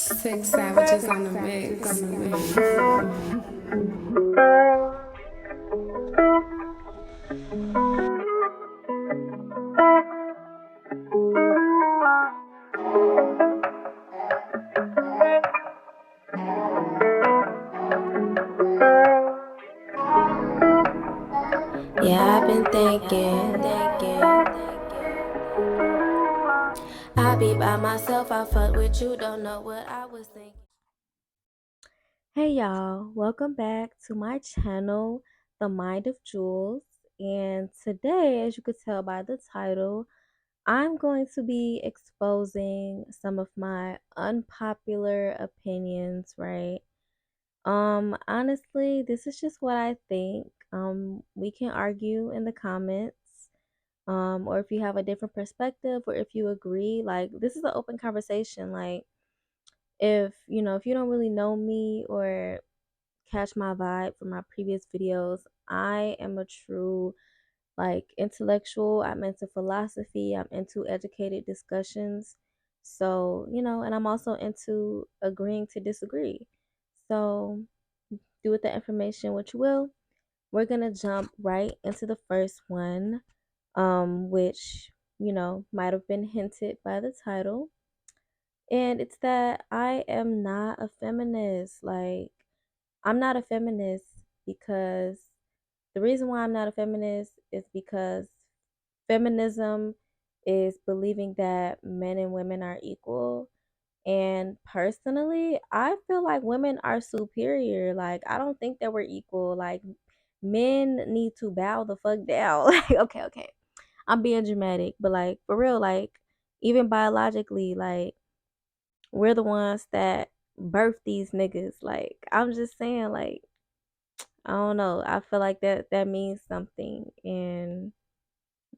Six savages on the mix. Yeah, I've been thinking. I be by myself, I fuck with you, don't know what I was thinking. Hey y'all, welcome back to my channel, The Mind of Jules. And today, as you could tell by the title, I'm going to be exposing some of my unpopular opinions, right? Honestly, this is just what I think. We can argue in the comments. Or if you have a different perspective or if you agree, like this is an open conversation. Like if you don't really know me or catch my vibe from my previous videos, I am a true like intellectual. I'm into philosophy, I'm into educated discussions. So, and I'm also into agreeing to disagree. So, do with the information what you will. We're gonna jump right into the first one, which might have been hinted by the title, and it's that I am not a feminist. Like, I'm not a feminist because the reason why I'm not a feminist is because feminism is believing that men and women are equal. And personally, I feel like women are superior. Like, I don't think that we're equal. Like, men need to bow the fuck down. Like, okay. I'm being dramatic, but like for real, like even biologically, like we're the ones that birth these niggas. Like, I'm just saying, like, I don't know. I feel like that means something. And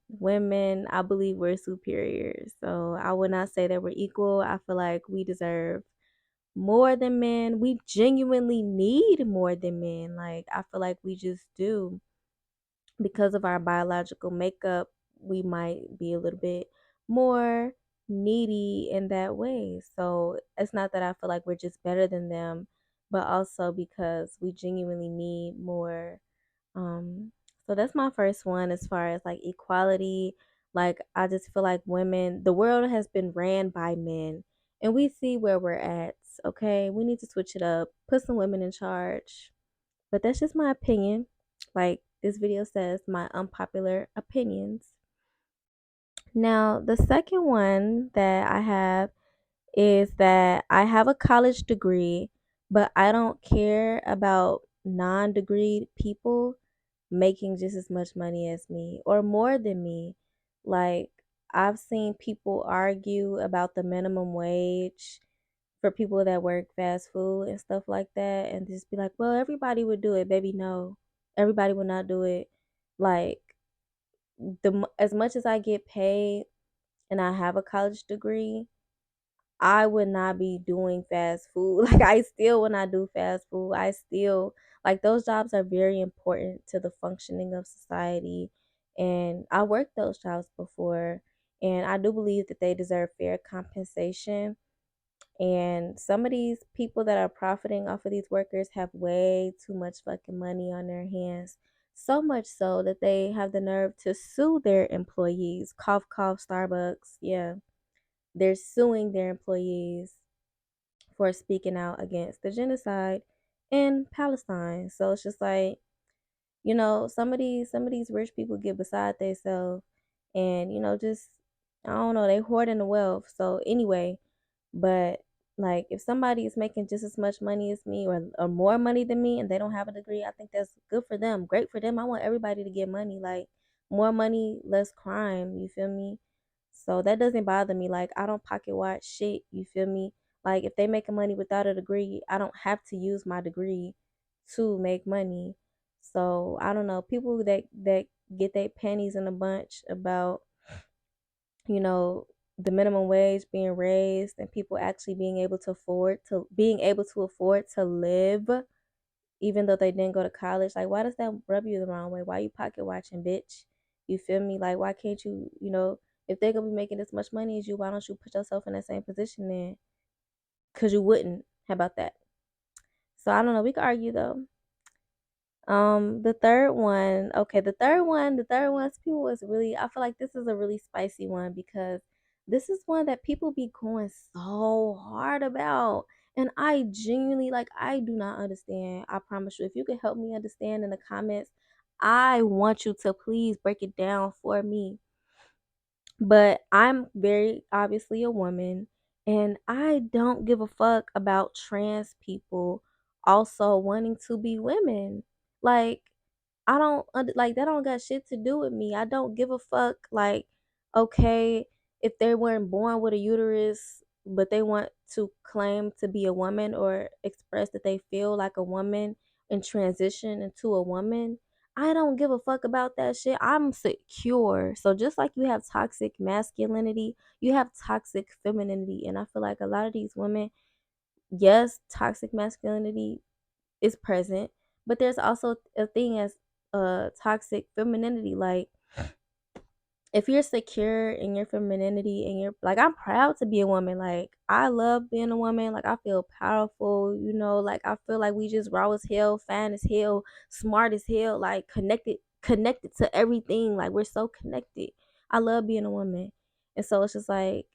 women, I believe we're superior. So I would not say that we're equal. I feel like we deserve more than men. We genuinely need more than men. Like, I feel like we just do. Because of our biological makeup, we might be a little bit more needy in that way. So it's not that I feel like we're just better than them, but also because we genuinely need more. Um, so that's my first one as far as like equality. Like, I just feel like women, the world has been ran by men, and we see where we're at. Okay, we need to switch it up, put some women in charge. But that's just my opinion. Like this video says, my unpopular opinions. Now, the second one that I have is that I have a college degree, but I don't care about non degreed people making just as much money as me or more than me. Like, I've seen people argue about the minimum wage for people that work fast food and stuff like that, and just be like, well, everybody would do it. Baby, no, everybody would not do it. Like, as much as I get paid and I have a college degree, I would not be doing fast food. Like, I still would not do fast food. I still, like, those jobs are very important to the functioning of society, and I worked those jobs before, and I do believe that they deserve fair compensation. And some of these people that are profiting off of these workers have way too much fucking money on their hands. So much so that they have the nerve to sue their employees. Cough, cough, Starbucks. Yeah. They're suing their employees for speaking out against the genocide in Palestine. So it's just like, some of these rich people get beside themselves, and just, I don't know, they hoarding the wealth. So anyway, but like, if somebody is making just as much money as me, or more money than me, and they don't have a degree, I think that's good for them. Great for them. I want everybody to get money. Like, more money, less crime. You feel me? So that doesn't bother me. Like, I don't pocket watch shit. You feel me? Like, if they making money without a degree, I don't have to use my degree to make money. So I don't know. People that get their panties in a bunch about, you know, the minimum wage being raised and people actually being able to afford to live even though they didn't go to college. Like, why does that rub you the wrong way? Why you pocket watching, bitch? You feel me? Like, why can't you, if they're gonna be making as much money as you, why don't you put yourself in that same position then? because you wouldn't. How about that? So I don't know. We could argue though. The third one, okay, the third one, people is really, I feel like this is a really spicy one because this is one that people be going so hard about. And I genuinely, like, I do not understand. I promise you, if you could help me understand in the comments, I want you to please break it down for me. But I'm very obviously a woman, and I don't give a fuck about trans people also wanting to be women. Like, I don't like that don't got shit to do with me. I don't give a fuck. Like, okay, if they weren't born with a uterus, but they want to claim to be a woman or express that they feel like a woman and transition into a woman, I don't give a fuck about that shit. I'm secure. So just like you have toxic masculinity, you have toxic femininity. And I feel like a lot of these women, yes, toxic masculinity is present, but there's also a thing as toxic femininity. Like, if you're secure in your femininity and you're like, I'm proud to be a woman, like I love being a woman, like I feel powerful, like I feel like we just raw as hell, fine as hell, smart as hell, like connected to everything, like we're so connected. I love being a woman. And so it's just like,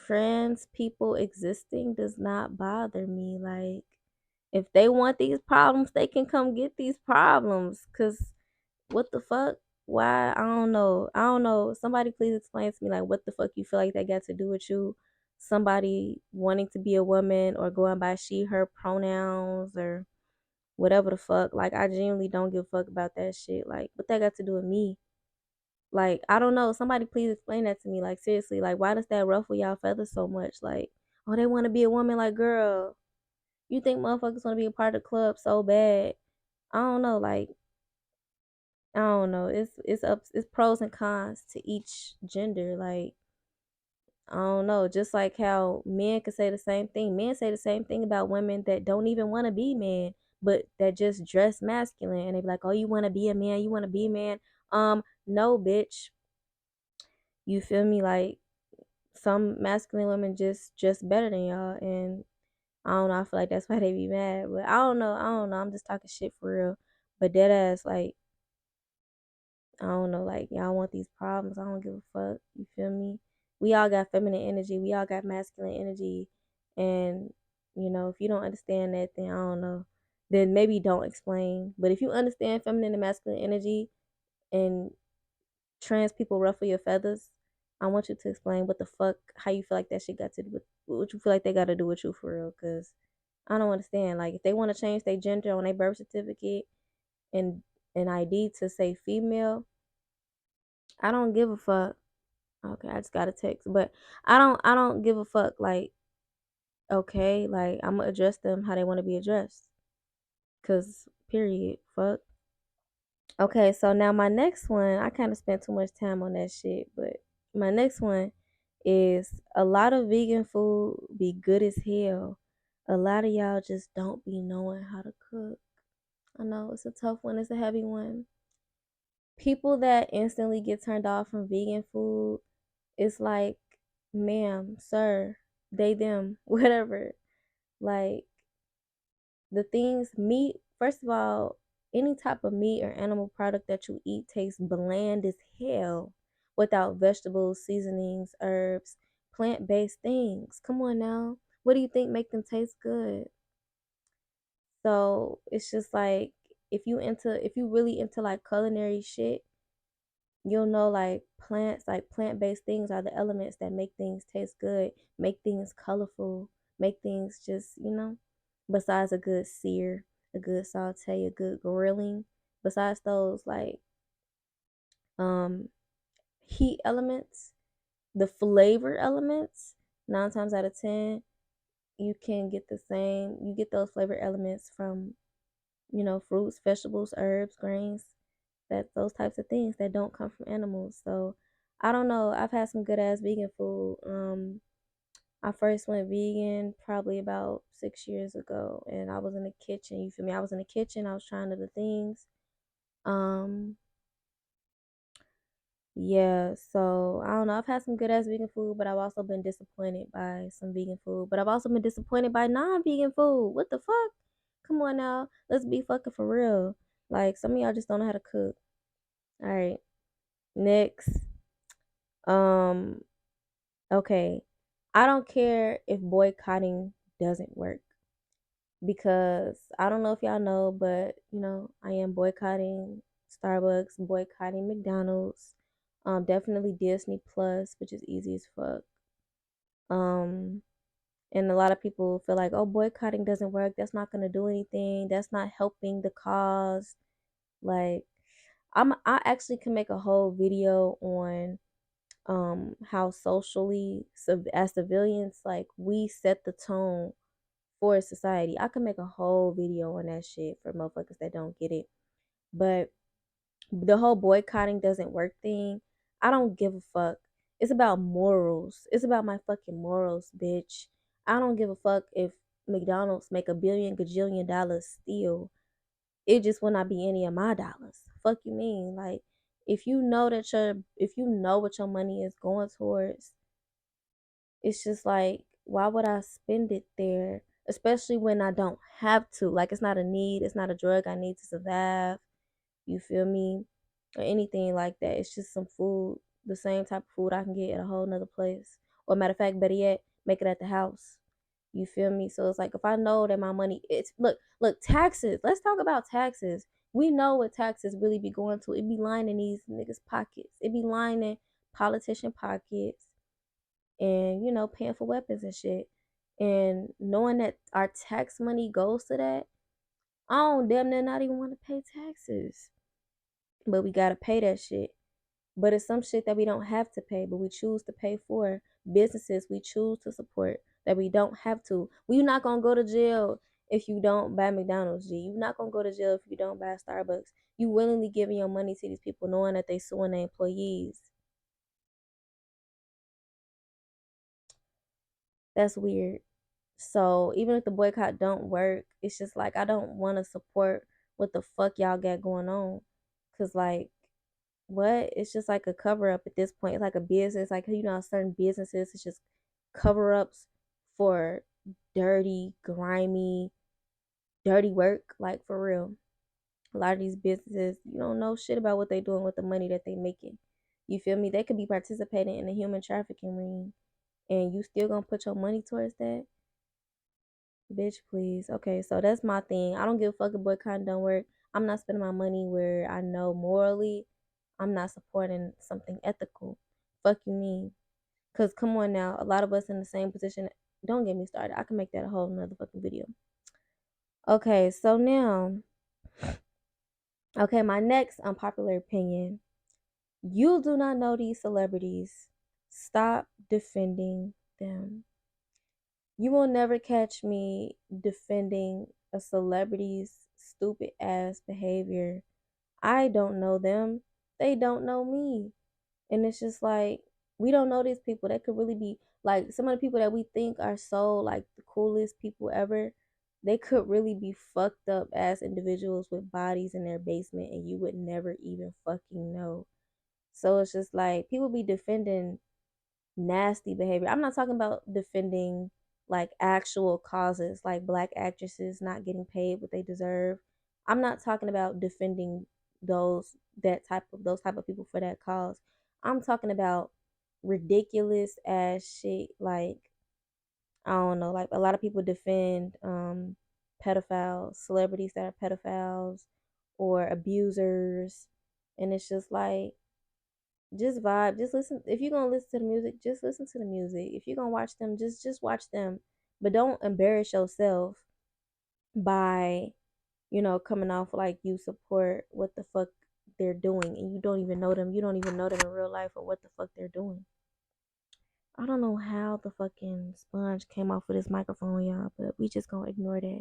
trans people existing does not bother me. Like, if they want these problems, they can come get these problems. Cause what the fuck? Why? I don't know. I don't know. Somebody please explain to me, like, what the fuck you feel like that got to do with you? Somebody wanting to be a woman or going by she, her pronouns or whatever the fuck. Like, I genuinely don't give a fuck about that shit. Like, what that got to do with me? Like, I don't know. Somebody please explain that to me. Like, seriously, like, why does that ruffle y'all feathers so much? Like, oh, they want to be a woman. Like, girl, you think motherfuckers want to be a part of the club so bad? I don't know. Like, I don't know. It's pros and cons to each gender. Like, I don't know. Just like how men could say the same thing. Men say the same thing about women that don't even want to be men, but that just dress masculine. And they be like, "Oh, you want to be a man? You want to be a man?" No, bitch. You feel me? Like, some masculine women just better than y'all, and I don't know. I feel like that's why they be mad. But I don't know. I don't know. I'm just talking shit for real. But dead ass, like, I don't know, like y'all want these problems. I don't give a fuck. You feel me? We all got feminine energy. We all got masculine energy. And, if you don't understand that, then I don't know. Then maybe don't explain. But if you understand feminine and masculine energy and trans people ruffle your feathers, I want you to explain what the fuck, how you feel like that shit got to do with what you feel like they got to do with you for real. Cause I don't understand. Like, if they want to change their gender on their birth certificate and an ID to say female, I don't give a fuck. Okay, I just got a text, but I don't give a fuck. Like, okay, like I'm gonna address them how they want to be addressed. Cause period. Fuck. Okay, so now my next one, I kind of spent too much time on that shit, but my next one is a lot of vegan food be good as hell. A lot of y'all just don't be knowing how to cook. I know it's a tough one, it's a heavy one. People that instantly get turned off from vegan food, it's like, ma'am, sir, they, them, whatever. Like, the things, meat, first of all, any type of meat or animal product that you eat tastes bland as hell without vegetables, seasonings, herbs, plant-based things. Come on now. What do you think make them taste good? So it's just like, if you really into like culinary shit, you'll know, like, plants, like plant-based things are the elements that make things taste good, make things colorful, make things just, besides a good sear, a good saute, a good grilling, besides those, like, um heat elements, the flavor elements, 9 times out of 10 you can get you get those flavor elements from, fruits, vegetables, herbs, grains, that those types of things that don't come from animals. So I don't know. I've had some good ass vegan food. I first went vegan probably about 6 years ago, and I was in the kitchen. You feel me? I was in the kitchen. I was trying other things. Um, Yeah, so I don't know. I've had some good ass vegan food, but I've also been disappointed by some vegan food. But I've also been disappointed by non-vegan food. What the fuck? Come on now, let's be fucking for real. Like some of y'all just don't know how to cook. All right, next. Um, okay, I don't care if boycotting doesn't work because I don't know if y'all know, but I am boycotting Starbucks, boycotting McDonald's, definitely Disney Plus, which is easy as fuck. Um, and a lot of people feel like, oh, boycotting doesn't work. That's not gonna do anything. That's not helping the cause. Like, I actually can make a whole video on how socially as civilians, like, we set the tone for society. I could make a whole video on that shit for motherfuckers that don't get it. But the whole boycotting doesn't work thing, I don't give a fuck. It's about morals. It's about my fucking morals, bitch. I don't give a fuck if McDonald's make a billion gajillion dollars still. It just will not be any of my dollars. Fuck you mean? Like, if you know what your money is going towards, it's just like, why would I spend it there? Especially when I don't have to. Like, it's not a need, it's not a drug I need to survive. You feel me? Or anything like that. It's just some food, the same type of food I can get at a whole nother place. Or matter of fact, better yet, make it at the house. You feel me? So it's like, if I know that my money, it's look, taxes. Let's talk about taxes. We know what taxes really be going to. It be lining these niggas' pockets. It be lining politician pockets, and paying for weapons and shit. And knowing that our tax money goes to that, I don't damn near not even want to pay taxes. But we gotta pay that shit. But it's some shit that we don't have to pay, but we choose to pay for. Businesses we choose to support that we don't have to. We're not gonna go to jail if you don't buy McDonald's, G. You're not gonna go to jail if you don't buy Starbucks. You willingly giving your money to these people knowing that they suing their employees. That's weird. So even if the boycott don't work, it's just like, I don't want to support what the fuck y'all got going on. Cause like, what? It's just like a cover up at this point. It's like a business. Like, certain businesses, it's just cover ups for dirty, grimy, dirty work. Like, for real. A lot of these businesses, you don't know shit about what they doing with the money that they making. You feel me? They could be participating in the human trafficking ring, and you still gonna put your money towards that? Bitch, please. Okay, so that's my thing. I don't give a fuck if boycott don't work. I'm not spending my money where I know morally I'm not supporting something ethical. Fuck you mean? Cause come on now, a lot of us in the same position. Don't get me started. I can make that a whole nother fucking video. Okay, so now, okay, my next unpopular opinion. You do not know these celebrities. Stop defending them. You will never catch me defending a celebrity's stupid ass behavior. I don't know them. They don't know me. And it's just like, we don't know these people. That could really be like some of the people that we think are so like the coolest people ever. They could really be fucked up as individuals with bodies in their basement, and you would never even fucking know. So it's just like, people be defending nasty behavior. I'm not talking about defending like actual causes, like black actresses not getting paid what they deserve. I'm not talking about defending those those type of people for that cause. I'm talking about ridiculous ass shit, like, I don't know, like a lot of people defend pedophiles, celebrities that are pedophiles or abusers, and it's just like, just vibe, just listen. If you're gonna listen to the music, just listen to the music. If you're gonna watch them, just watch them. But don't embarrass yourself by coming off like you support what the fuck they're doing, and you don't even know them. You don't even know them in real life or what the fuck they're doing. I don't know how the fucking sponge came off with this microphone, y'all, but we just gonna ignore that.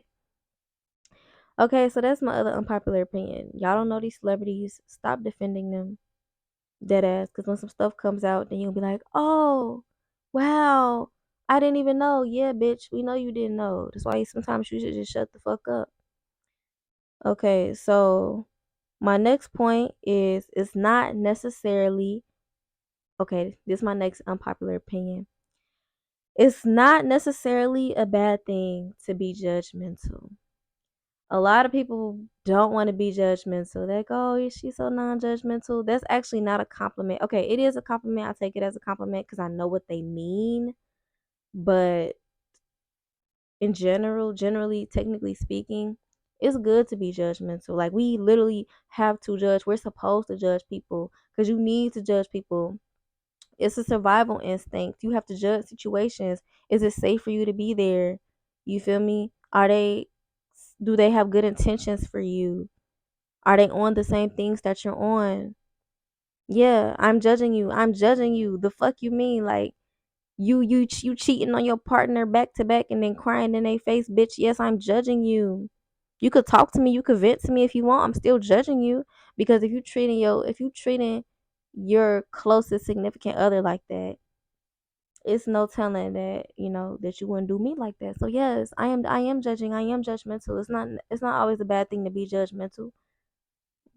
Okay, so that's my other unpopular opinion. Y'all don't know these celebrities. Stop defending them. Dead ass. Because when some stuff comes out, then you'll be like, oh, wow, I didn't even know. Yeah, bitch, we know you didn't know. That's why sometimes you should just shut the fuck up. Okay, so my next point is, it's not necessarily Okay, this is my next unpopular opinion. It's not necessarily a bad thing to be judgmental. A lot of people don't want to be judgmental. They go, oh, she's so non-judgmental. That's actually not a compliment. Okay, it is a compliment. I take it as a compliment because I know what they mean. But in general, generally, technically speaking, it's good to be judgmental. Like, we literally have to judge. We're supposed to judge people because you need to judge people. It's a survival instinct. You have to judge situations. Is it safe for you to be there? You feel me? Do they have good intentions for you? Are they on the same things that you're on? Yeah, I'm judging you. I'm judging you. The fuck you mean? Like, you cheating on your partner back to back and then crying in their face, bitch. Yes, I'm judging you. You could talk to me, you could vent to me if you want. I'm still judging you because if you treating your closest significant other like that, it's no telling that, that you wouldn't do me like that. So yes, I am judging. I am judgmental. It's not always a bad thing to be judgmental.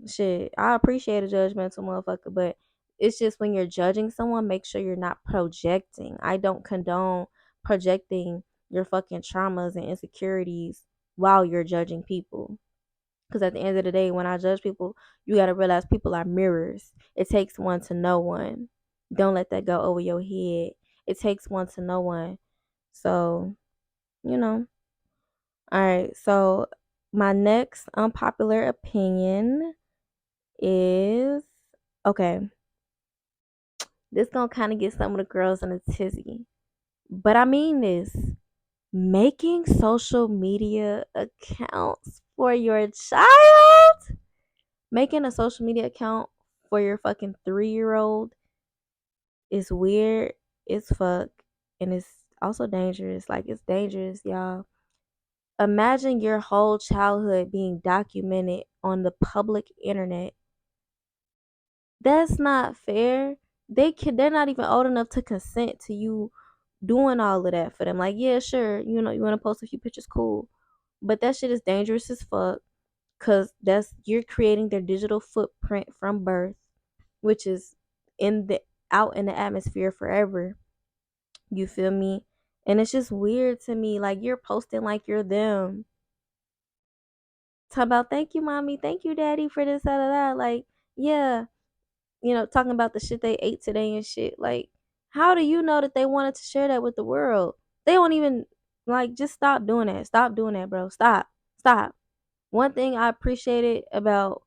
Shit, I appreciate a judgmental motherfucker, but it's just when you're judging someone, make sure you're not projecting. I don't condone projecting your fucking traumas and insecurities while you're judging people. Because at the end of the day, when I judge people, you got to realize people are mirrors. It takes one to know one. Don't let that go over your head. It takes one to know one. So, you know. All right. So, my next unpopular opinion is okay. This gonna kind of get some of the girls in a tizzy, but I mean this: making social media accounts for your child, making a social media account for your fucking 3-year-old is weird as fuck, and it's also dangerous. Like, it's dangerous, y'all. Imagine your whole childhood being documented on the public internet. That's not fair. They're not even old enough to consent to you doing all of that for them. Like, yeah, sure, you want to post a few pictures, cool, but that shit is dangerous as fuck because you're creating their digital footprint from birth, which is in the out in the atmosphere forever. You feel me? And it's just weird to me. Like, you're posting like you're them. Talk about thank you, mommy, thank you, daddy, for this, that. Like, yeah, talking about the shit they ate today and shit. Like, how do you know that they wanted to share that with the world? They don't even, like, just stop doing that. Stop doing that, bro. Stop. Stop. One thing I appreciated about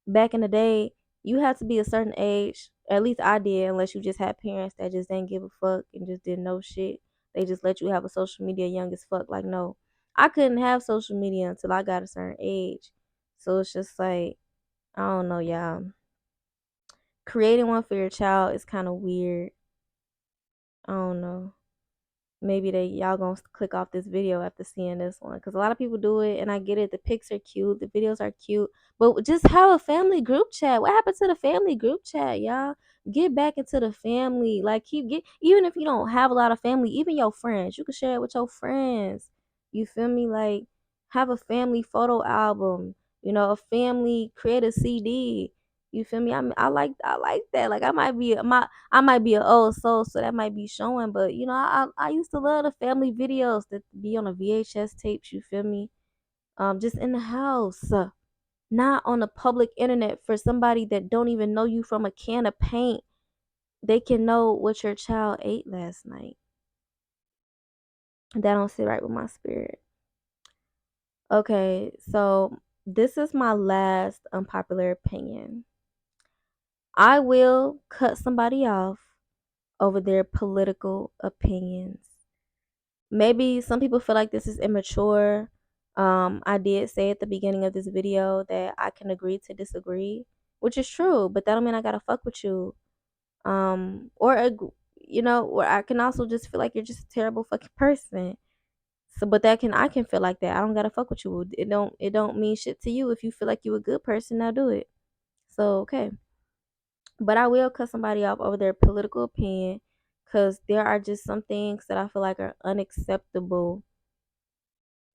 back in the day, you had to be a certain age. At least I did, unless you just had parents that just didn't give a fuck and just didn't know shit. They just let you have a social media young as fuck. Like, no. I couldn't have social media until I got a certain age. So it's just like, I don't know, y'all. Creating one for your child is kind of weird. I don't know. Maybe y'all gonna click off this video after seeing this one, because a lot of people do it, and I get it. The pics are cute, the videos are cute, but just have a family group chat. What happened to the family group chat, y'all? Get back into the family. Like, even if you don't have a lot of family, even your friends, you can share it with your friends. You feel me? Like, have a family photo album. A family create a CD. You feel me? I like that. Like, I might be an old soul, so that might be showing. But I used to love the family videos that be on the VHS tapes. You feel me? Just in the house, not on the public internet for somebody that don't even know you from a can of paint. They can know what your child ate last night. That don't sit right with my spirit. Okay, so this is my last unpopular opinion. I will cut somebody off over their political opinions. Maybe some people feel like this is immature. I did say at the beginning of this video that I can agree to disagree, which is true, but that don't mean I gotta fuck with you. Or I can also just feel like you're just a terrible fucking person. So, but I can feel like that. I don't gotta fuck with you. It don't mean shit to you. If you feel like you a good person, now do it. So, okay. But I will cut somebody off over their political opinion, because there are just some things that I feel like are unacceptable.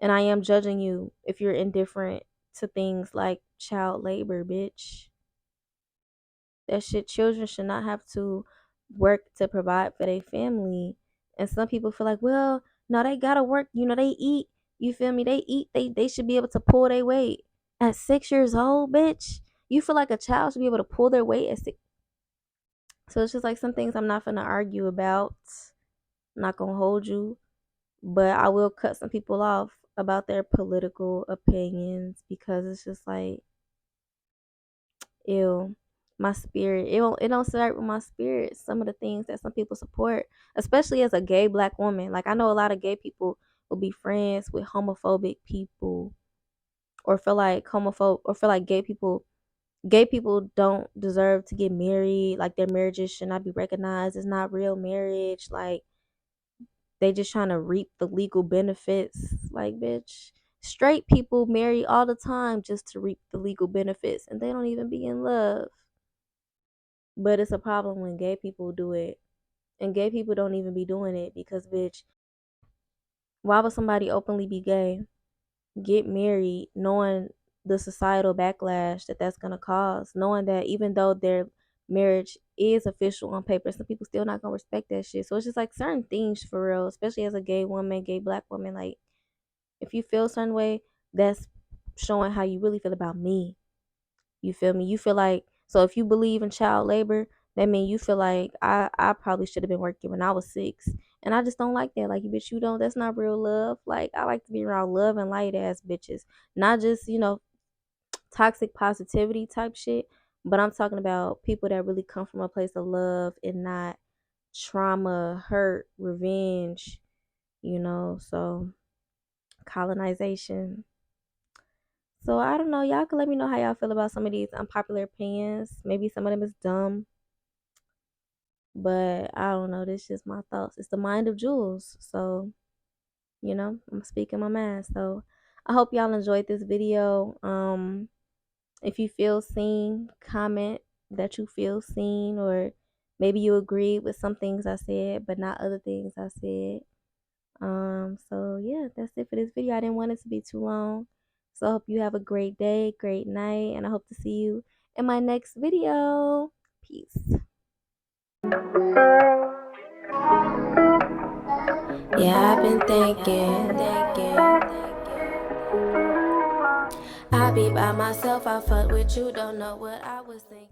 And I am judging you if you're indifferent to things like child labor, bitch. That shit, children should not have to work to provide for their family. And some people feel like, well, no, they gotta work, they eat. You feel me? They eat, they should be able to pull their weight. At 6 years old, bitch. You feel like a child should be able to pull their weight at 6. So it's just like some things I'm not gonna argue about. I'm not gonna hold you. But I will cut some people off about their political opinions because it's just like, ew, my spirit. It don't start with my spirit. Some of the things that some people support, especially as a gay black woman. Like I know a lot of gay people will be friends with homophobic people or feel like gay people don't deserve to get married, like their marriages should not be recognized. It's not real marriage. Like they just trying to reap the legal benefits. Like, bitch, straight people marry all the time just to reap the legal benefits and they don't even be in love. But it's a problem when gay people do it. And gay people don't even be doing it because, bitch, why would somebody openly be gay, get married, knowing the societal backlash that that's going to cause, knowing that even though their marriage is official on paper, some people still not going to respect that shit. So it's just like certain things for real, especially as a gay woman, gay black woman. Like, if you feel a certain way, that's showing how you really feel about me. You feel me? You feel like, so if you believe in child labor, that means you feel like I probably should have been working when I was 6. And I just don't like that. Like, bitch, you don't, that's not real love. Like, I like to be around love and light ass bitches. Not just, toxic positivity type shit. But I'm talking about people that really come from a place of love and not trauma, hurt, revenge, so colonization. So I don't know. Y'all can let me know how y'all feel about some of these unpopular opinions. Maybe some of them is dumb, but I don't know. This is just my thoughts. It's the mind of Jules. So, I'm speaking my mind. So I hope y'all enjoyed this video. If you feel seen, comment that you feel seen, or maybe you agree with some things I said, but not other things I said. So yeah, that's it for this video. I didn't want it to be too long. So I hope you have a great day, great night, and I hope to see you in my next video. Peace. Yeah, I've been thinking. I be by myself, I fuck with you, don't know what I was thinking.